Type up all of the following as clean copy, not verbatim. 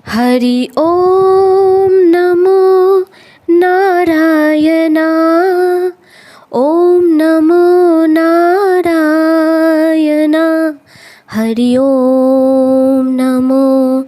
हरि ओम नमो नारायणा। ओम नमो नारायणा। हरि ओम नमो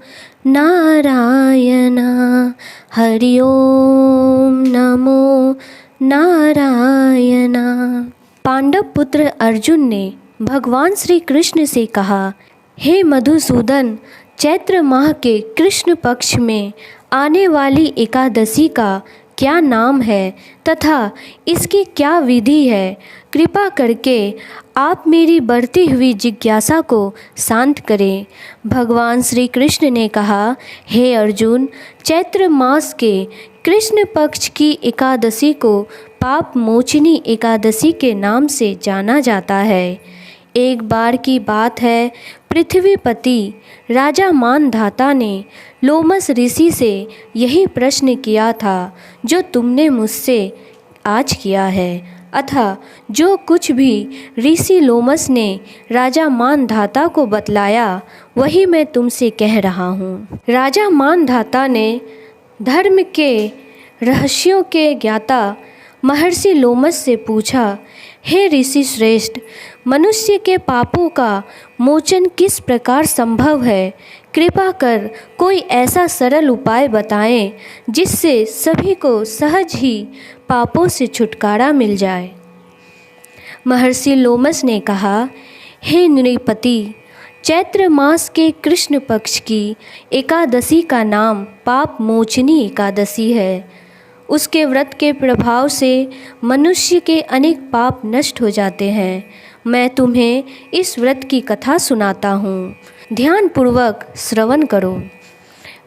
नारायणा। हरि ओम नमो नारायणा। पांडव पुत्र अर्जुन ने भगवान श्री कृष्ण से कहा, हे मधुसूदन, चैत्र माह के कृष्ण पक्ष में आने वाली एकादशी का क्या नाम है तथा इसकी क्या विधि है? कृपा करके आप मेरी बढ़ती हुई जिज्ञासा को शांत करें। भगवान श्री कृष्ण ने कहा, हे अर्जुन, चैत्र मास के कृष्ण पक्ष की एकादशी को पाप मोचनी एकादशी के नाम से जाना जाता है। एक बार की बात है, पृथ्वीपति राजा मानधाता ने लोमस ऋषि से यही प्रश्न किया था जो तुमने मुझसे आज किया है, अतः जो कुछ भी ऋषि लोमस ने राजा मानधाता को बतलाया वही मैं तुमसे कह रहा हूँ। राजा मानधाता ने धर्म के रहस्यों के ज्ञाता महर्षि लोमस से पूछा, हे ऋषि श्रेष्ठ, मनुष्य के पापों का मोचन किस प्रकार संभव है? कृपा कर कोई ऐसा सरल उपाय बताएं जिससे सभी को सहज ही पापों से छुटकारा मिल जाए। महर्षि लोमस ने कहा, हे नृपति, चैत्र मास के कृष्ण पक्ष की एकादशी का नाम पाप मोचनी एकादशी है। उसके व्रत के प्रभाव से मनुष्य के अनेक पाप नष्ट हो जाते हैं। मैं तुम्हें इस व्रत की कथा सुनाता हूँ, ध्यानपूर्वक श्रवण करो।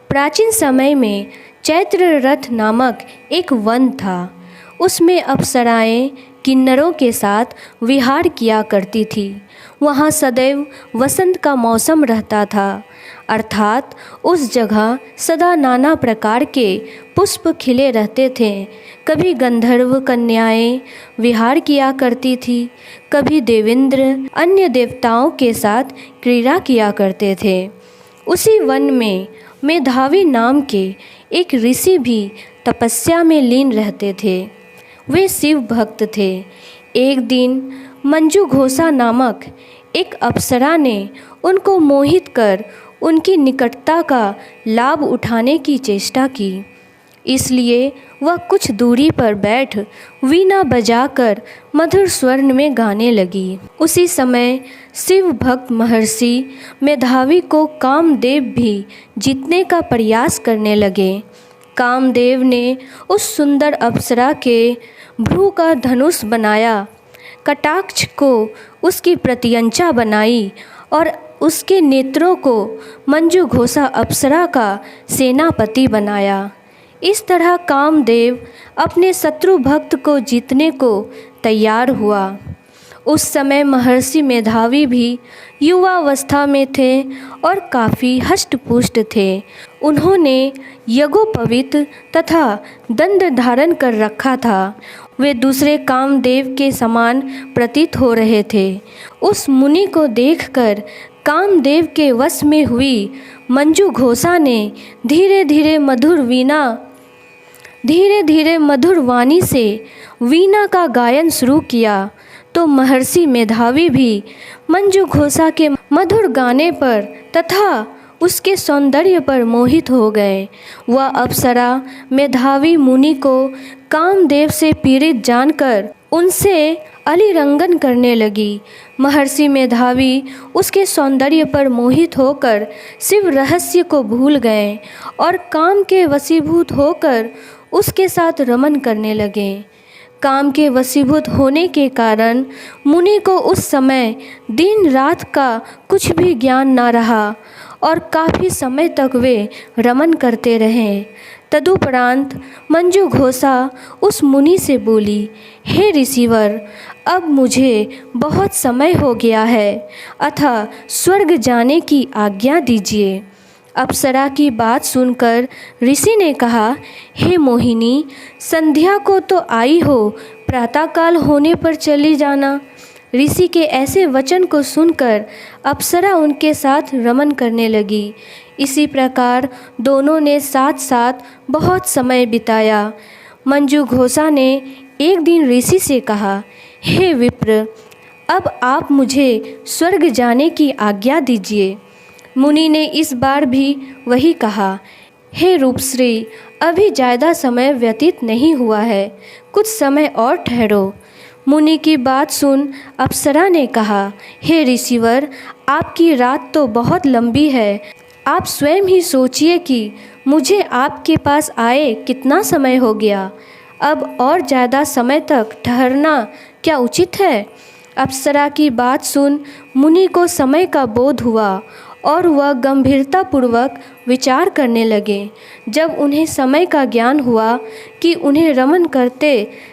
प्राचीन समय में चैत्र रथ नामक एक वन था। उसमें अप्सराएं किन्नरों के साथ विहार किया करती थी। वहाँ सदैव वसंत का मौसम रहता था, अर्थात उस जगह सदा नाना प्रकार के पुष्प खिले रहते थे। कभी गंधर्व कन्याएं विहार किया करती थी, कभी देवेंद्र अन्य देवताओं के साथ क्रीड़ा किया करते थे। उसी वन में मेधावी नाम के एक ऋषि भी तपस्या में लीन रहते थे। वे शिव भक्त थे। एक दिन मंजू घोषा नामक एक अप्सरा ने उनको मोहित कर उनकी निकटता का लाभ उठाने की चेष्टा की। इसलिए वह कुछ दूरी पर बैठ वीणा बजाकर मधुर स्वर में गाने लगी। उसी समय शिव भक्त महर्षि मेधावी को कामदेव भी जीतने का प्रयास करने लगे। कामदेव ने उस सुंदर अप्सरा के भ्रू का धनुष बनाया, कटाक्ष को उसकी प्रत्यंचा बनाई और उसके नेत्रों को मंजू घोषा अप्सरा का सेनापति बनाया। इस तरह कामदेव अपने शत्रु भक्त को जीतने को तैयार हुआ। उस समय महर्षि मेधावी भी युवावस्था में थे और काफ़ी हष्ट-पुष्ट थे। उन्होंने यज्ञोपवीत तथा दंड धारण कर रखा था। वे दूसरे कामदेव के समान प्रतीत हो रहे थे। उस मुनि को देखकर कामदेव के वश में हुई मंजू घोषा ने धीरे धीरे मधुर वाणी से वीणा का गायन शुरू किया, तो महर्षि मेधावी भी मंजू घोषा के मधुर गाने पर तथा उसके सौंदर्य पर मोहित हो गए। वह अप्सरा मेधावी मुनि को कामदेव से पीड़ित जानकर उनसे अलिरंगन करने लगी। महर्षि मेधावी उसके सौंदर्य पर मोहित होकर शिव रहस्य को भूल गए और काम के वशीभूत होकर उसके साथ रमन करने लगे। काम के वशीभूत होने के कारण मुनि को उस समय दिन रात का कुछ भी ज्ञान न रहा और काफ़ी समय तक वे रमन करते रहे। तदुपरांत मंजू घोषा उस मुनि से बोली, हे ऋषिवर, अब मुझे बहुत समय हो गया है, अतः स्वर्ग जाने की आज्ञा दीजिए। अप्सरा की बात सुनकर ऋषि ने कहा, हे मोहिनी, संध्या को तो आई हो, प्रातःकाल होने पर चली जाना। ऋषि के ऐसे वचन को सुनकर अप्सरा उनके साथ रमन करने लगी। इसी प्रकार दोनों ने साथ साथ बहुत समय बिताया। मंजू घोषा ने एक दिन ऋषि से कहा, हे विप्र, अब आप मुझे स्वर्ग जाने की आज्ञा दीजिए। मुनि ने इस बार भी वही कहा, हे रूपश्री, अभी ज़्यादा समय व्यतीत नहीं हुआ है, कुछ समय और ठहरो। मुनि की बात सुन अप्सरा ने कहा, हे ऋषिवर, आपकी रात तो बहुत लंबी है। आप स्वयं ही सोचिए कि मुझे आपके पास आए कितना समय हो गया। अब और ज़्यादा समय तक ठहरना क्या उचित है? अप्सरा की बात सुन मुनि को समय का बोध हुआ और वह गंभीरतापूर्वक विचार करने लगे। जब उन्हें समय का ज्ञान हुआ कि उन्हें रमन करते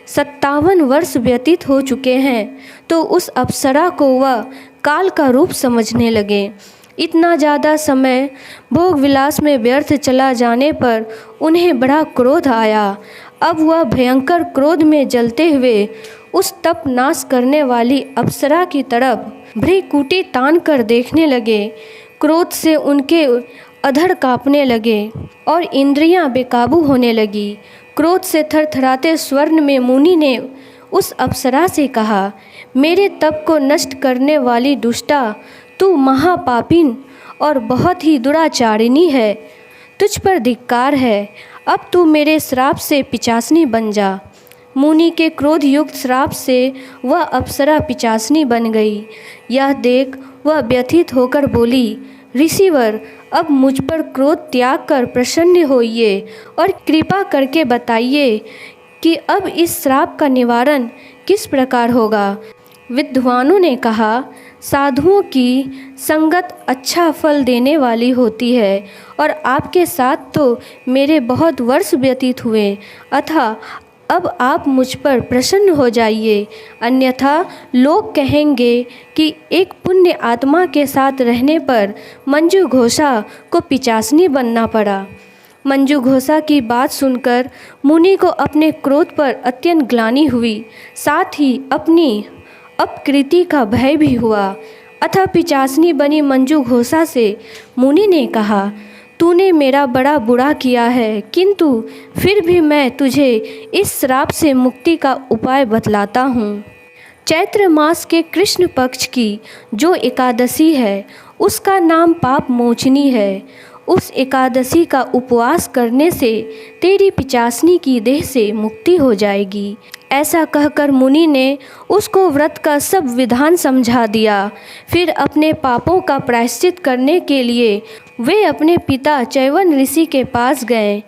57 वर्ष व्यतीत हो चुके हैं, तो उस अप्सरा को वह काल का रूप समझने लगे। इतना ज़्यादा समय भोग विलास में व्यर्थ चला जाने पर उन्हें बड़ा क्रोध आया। अब वह भयंकर क्रोध में जलते हुए उस तप नाश करने वाली अप्सरा की तरफ भ्रिकुटी तान कर देखने लगे। क्रोध से उनके अधर कांपने लगे और इंद्रियां बेकाबू होने लगी। क्रोध से थरथराते स्वर्ण में मुनि ने उस अप्सरा से कहा, मेरे तप को नष्ट करने वाली दुष्टा, तू महापापिन और बहुत ही दुराचारिणी है। तुझ पर धिक्कार है। अब तू मेरे श्राप से पिचासनी बन जा। मुनि के क्रोध युक्त श्राप से वह अप्सरा पिचासनी बन गई। यह देख वह व्यथित होकर बोली, ऋषिवर, अब मुझ पर क्रोध त्याग कर प्रसन्न होइए और कृपा करके बताइए कि अब इस श्राप का निवारण किस प्रकार होगा। विद्वानों ने कहा, साधुओं की संगत अच्छा फल देने वाली होती है और आपके साथ तो मेरे बहुत वर्ष व्यतीत हुए, अतः अब आप मुझ पर प्रसन्न हो जाइए, अन्यथा लोग कहेंगे कि एक पुण्य आत्मा के साथ रहने पर मंजू घोषा को पिचासनी बनना पड़ा। मंजू घोषा की बात सुनकर मुनि को अपने क्रोध पर अत्यंत ग्लानि हुई, साथ ही अपनी अपकृति का भय भी हुआ। अतः पिचासनी बनी मंजू घोषा से मुनि ने कहा, तूने मेरा बड़ा बुरा किया है, किंतु फिर भी मैं तुझे इस श्राप से मुक्ति का उपाय बतलाता हूँ। चैत्र मास के कृष्ण पक्ष की जो एकादशी है उसका नाम पाप मोचनी है। उस एकादशी का उपवास करने से तेरी पिचासनी की देह से मुक्ति हो जाएगी। ऐसा कहकर मुनि ने उसको व्रत का सब विधान समझा दिया। फिर अपने पापों का प्रायश्चित करने के लिए वे अपने पिता चैवन ऋषि के पास गए।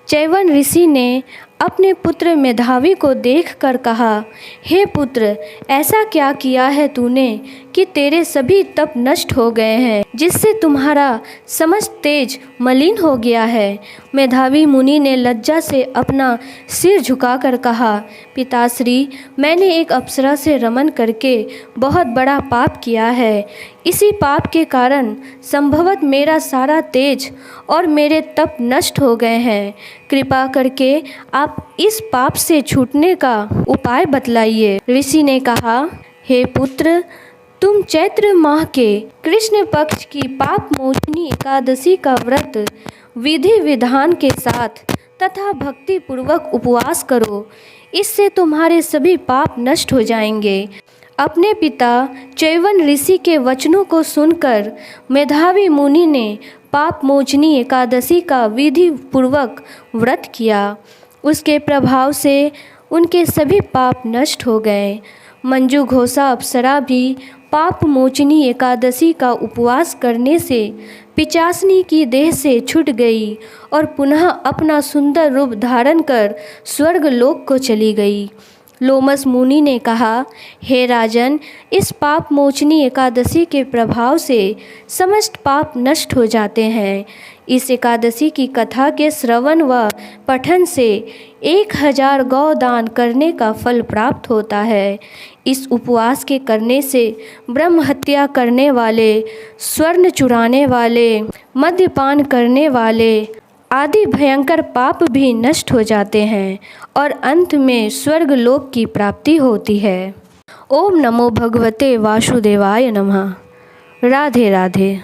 चैवन ऋषि ने अपने पुत्र मेधावी को देखकर कहा, हे पुत्र, ऐसा क्या किया है तूने कि तेरे सभी तप नष्ट हो गए हैं, जिससे तुम्हारा समस्त तेज मलिन हो गया है। मेधावी मुनि ने लज्जा से अपना सिर झुकाकर कहा, पिताश्री, मैंने एक अप्सरा से रमन करके बहुत बड़ा पाप किया है। इसी पाप के कारण संभवत मेरा सारा तेज और मेरे तप नष्ट हो गए हैं। कृपा करके आप इस पाप से छूटने का उपाय बतलाइए। ऋषि ने कहा, हे पुत्र, तुम चैत्र माह के कृष्ण पक्ष की पाप मोचनी एकादशी का व्रत विधि विधान के साथ तथा भक्ति पूर्वक उपवास करो। इससे तुम्हारे सभी पाप नष्ट हो जाएंगे। अपने पिता चैवन ऋषि के वचनों को सुनकर मेधावी मुनि ने पाप मोचनी एकादशी का विधि पूर्वक व्रत किया। उसके प्रभाव से उनके सभी पाप नष्ट हो गए। मंजू घोषा अप्सरा भी पाप मोचनी एकादशी का उपवास करने से पिचासनी की देह से छूट गई और पुनः अपना सुंदर रूप धारण कर स्वर्ग लोक को चली गई। लोमस मुनि ने कहा, हे राजन, इस पाप मोचनी एकादशी के प्रभाव से समस्त पाप नष्ट हो जाते हैं। इस एकादशी की कथा के श्रवण व पठन से 1000 गौ दान करने का फल प्राप्त होता है। इस उपवास के करने से ब्रह्म हत्या करने वाले, स्वर्ण चुराने वाले, मद्यपान करने वाले आदि भयंकर पाप भी नष्ट हो जाते हैं और अंत में स्वर्ग लोक की प्राप्ति होती है। ओम नमो भगवते वासुदेवाय नमः। राधे राधे।